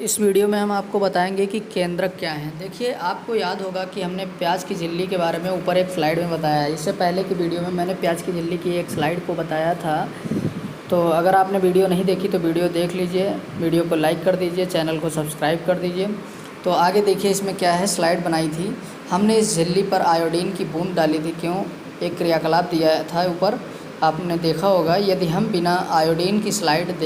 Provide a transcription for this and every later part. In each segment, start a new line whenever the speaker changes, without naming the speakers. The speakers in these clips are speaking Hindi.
इस वीडियो में हम आपको बताएंगे कि केंद्रक क्या है। देखिए, आपको याद होगा कि हमने प्याज की झिल्ली के बारे में ऊपर एक स्लाइड में बताया है। इससे पहले की वीडियो में मैंने प्याज की झिल्ली की एक स्लाइड को बताया था। तो अगर आपने वीडियो नहीं देखी तो वीडियो देख लीजिए, वीडियो को लाइक कर दीजिए, चैनल को सब्सक्राइब कर दीजिए। तो आगे देखिए इसमें क्या है। स्लाइड बनाई थी हमने, इस झिल्ली पर आयोडीन की बूंद डाली थी। क्यों? एक क्रियाकलाप दिया था ऊपर, आपने देखा होगा। यदि हम बिना आयोडीन की स्लाइड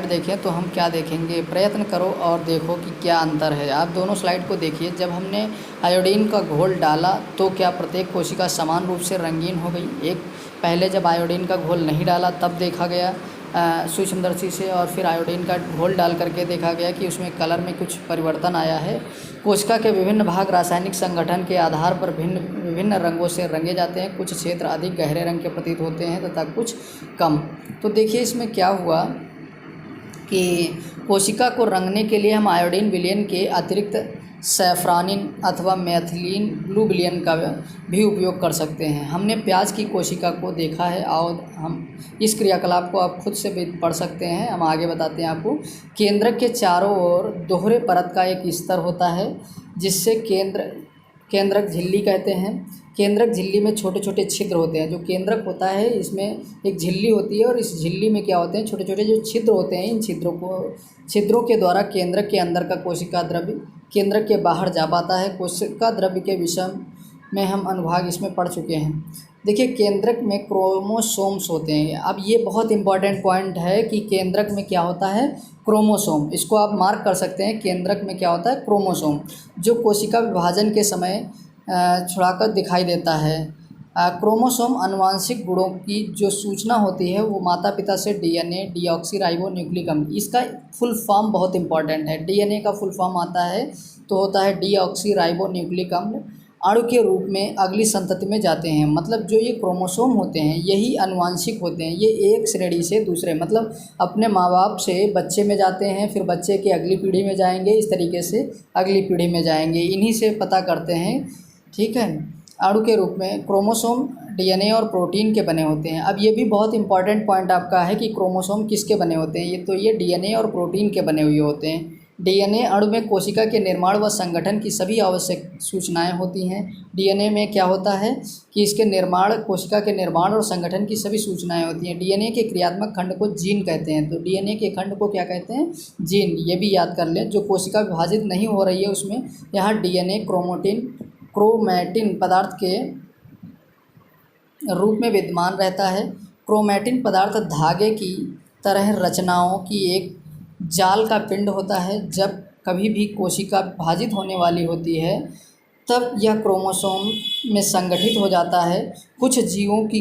देखें तो हम क्या देखेंगे? प्रयत्न करो और देखो कि क्या अंतर है। आप दोनों स्लाइड को देखिए। जब हमने आयोडीन का घोल डाला तो क्या प्रत्येक कोशिका समान रूप से रंगीन हो गई? एक पहले जब आयोडीन का घोल नहीं डाला तब देखा गया सूक्ष्मदर्शी से, और फिर आयोडीन का घोल डाल करके देखा गया कि उसमें कलर में कुछ परिवर्तन आया है। कोशिका के विभिन्न भाग रासायनिक संगठन के आधार पर विभिन्न रंगों से रंगे जाते हैं। कुछ क्षेत्र अधिक गहरे रंग के प्रतीत होते हैं तथा कुछ कम। तो देखिए इसमें क्या हुआ कि कोशिका को रंगने के लिए हम आयोडीन विलयन के अतिरिक्त सैफरानिन अथवा मैथिलीन ब्लू विलयन का भी उपयोग कर सकते हैं। हमने प्याज की कोशिका को देखा है, और हम इस क्रियाकलाप को आप खुद से भी पढ़ सकते हैं। हम आगे बताते हैं आपको। केंद्रक के चारों ओर दोहरे परत का एक स्तर होता है, जिससे केंद्रक झिल्ली कहते हैं। केंद्रक झिल्ली में छोटे छोटे छिद्र होते हैं। जो केंद्रक होता है इसमें एक झिल्ली होती है, और इस झिल्ली में क्या होते हैं? छोटे छोटे जो छिद्र होते हैं। इन छिद्रों के द्वारा केंद्रक के अंदर का कोशिका द्रव्य केंद्रक के बाहर जा पाता है। कोशिका द्रव्य के विषय में हम अनुभाग इसमें पढ़ चुके हैं। देखिए, केंद्रक में क्रोमोसोम्स होते हैं। अब ये बहुत इंपॉर्टेंट पॉइंट है कि केंद्रक में क्या होता है? क्रोमोसोम। इसको आप मार्क कर सकते हैं। केंद्रक में क्या होता है? क्रोमोसोम, जो कोशिका विभाजन के समय छुड़ाकर दिखाई देता है। क्रोमोसोम आनुवंशिक गुणों की जो सूचना होती है वो माता पिता से डीएनए डीऑक्सीराइबोन्यूक्लिक अम्ल। इसका फुल फॉर्म बहुत इंपॉर्टेंट है। डीएनए का फुल फॉर्म आता है तो होता है डीऑक्सीराइबोन्यूक्लिक अम्ल। अणु के रूप में अगली संतति में जाते हैं। मतलब जो ये क्रोमोसोम होते हैं यही आनुवंशिक होते हैं। ये एक श्रेणी से दूसरे, मतलब अपने माँ बाप से बच्चे में जाते हैं, फिर बच्चे की अगली पीढ़ी में जाएंगे, इस तरीके से अगली पीढ़ी में जाएंगे। इन्हीं से पता करते हैं, ठीक है। अणु के रूप में क्रोमोसोम डीएनए और प्रोटीन के बने होते हैं। अब ये भी बहुत इंपॉर्टेंट पॉइंट आपका है कि क्रोमोसोम किसके बने होते हैं? ये डीएनए और प्रोटीन के बने हुए होते हैं। डीएनए अणु में कोशिका के निर्माण व संगठन की सभी आवश्यक सूचनाएं होती हैं। डीएनए में क्या होता है कि इसके निर्माण, कोशिका के निर्माण और संगठन की सभी सूचनाएं होती हैं। डीएनए के क्रियात्मक खंड को जीन कहते हैं। तो डीएनए के खंड को क्या कहते हैं? जीन। ये भी याद कर लें। जो कोशिका विभाजित नहीं हो रही है उसमें यहाँ डीएनए क्रोमैटिन पदार्थ के रूप में विद्यमान रहता है। क्रोमैटिन पदार्थ धागे की तरह रचनाओं की एक जाल का पिंड होता है। जब कभी भी कोशिका विभाजित होने वाली होती है तब यह क्रोमोसोम में संगठित हो जाता है। कुछ जीवों की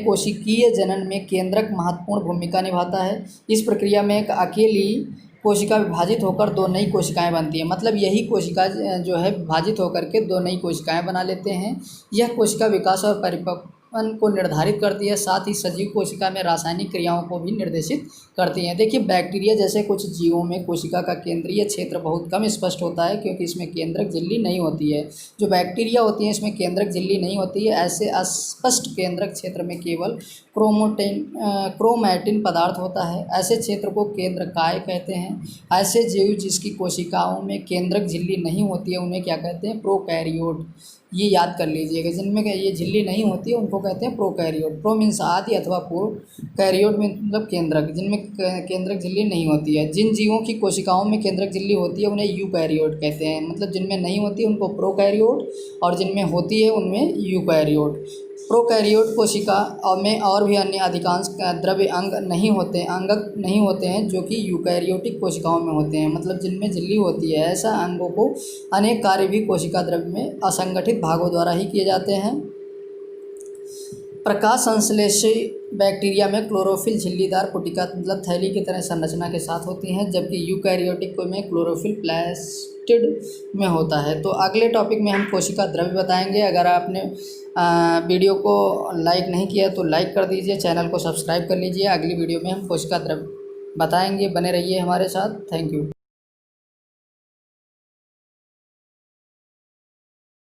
कोशिकीय जनन में केंद्रक महत्वपूर्ण भूमिका निभाता है। इस प्रक्रिया में एक अकेली कोशिका विभाजित होकर दो नई कोशिकाएं बनती हैं। मतलब यही कोशिका जो है विभाजित होकर के दो नई कोशिकाएं बना लेते हैं। यह कोशिका विकास और परिपक्वन को निर्धारित करती है, साथ ही सजीव कोशिका में रासायनिक क्रियाओं को भी निर्देशित करती हैं। देखिए, बैक्टीरिया जैसे कुछ जीवों में कोशिका का केंद्रीय क्षेत्र बहुत कम स्पष्ट होता है, क्योंकि इसमें केंद्रक झिल्ली नहीं होती है। जो बैक्टीरिया होती हैं इसमें केंद्रक झिल्ली नहीं होती है। ऐसे अस्पष्ट केंद्रक क्षेत्र में केवल क्रोमैटिन पदार्थ होता है। ऐसे क्षेत्र को केंद्रकाय कहते हैं। ऐसे जीव जिसकी कोशिकाओं में केंद्रक झिल्ली नहीं होती है उन्हें क्या कहते हैं? प्रोकैरियोट। ये याद कर लीजिएगा। जिनमें ये झिल्ली नहीं होती है उनको कहते हैं प्रोकैरियोट। प्रो मीन्स आदि अथवा पूर्व, कैरियोट में मतलब केंद्रक, जिनमें केंद्रक झिल्ली नहीं होती है। जिन जीवों की कोशिकाओं में केंद्रक झिल्ली होती है उन्हें यूकैरियोट कहते हैं। मतलब जिनमें नहीं होती है उनको प्रोकैरियोट, और जिनमें होती है उनमें यूकैरियोट। प्रोकैरियोट कोशिका में और भी अन्य अधिकांश द्रव्य अंगक नहीं होते हैं जो कि यूकैरियोटिक कोशिकाओं में होते हैं। मतलब जिनमें झिल्ली होती है ऐसा अंगों को अनेक कार्य भी कोशिका द्रव्य में असंगठित भागों द्वारा ही किए जाते हैं। प्रकाश संश्लेषी बैक्टीरिया में क्लोरोफिल झिल्लीदार पुटिका मतलब थैली की तरह संरचना के साथ होती हैं, जबकि यूकैरियोटिक में क्लोरोफिल प्लास्टिड में होता है। तो अगले टॉपिक में हम कोशिका द्रव्य बताएंगे। अगर आपने वीडियो को लाइक नहीं किया तो लाइक कर दीजिए, चैनल को सब्सक्राइब कर लीजिए। अगली वीडियो में हम कोशिका द्रव्य बताएंगे। बने रहिए हमारे साथ। Thank you.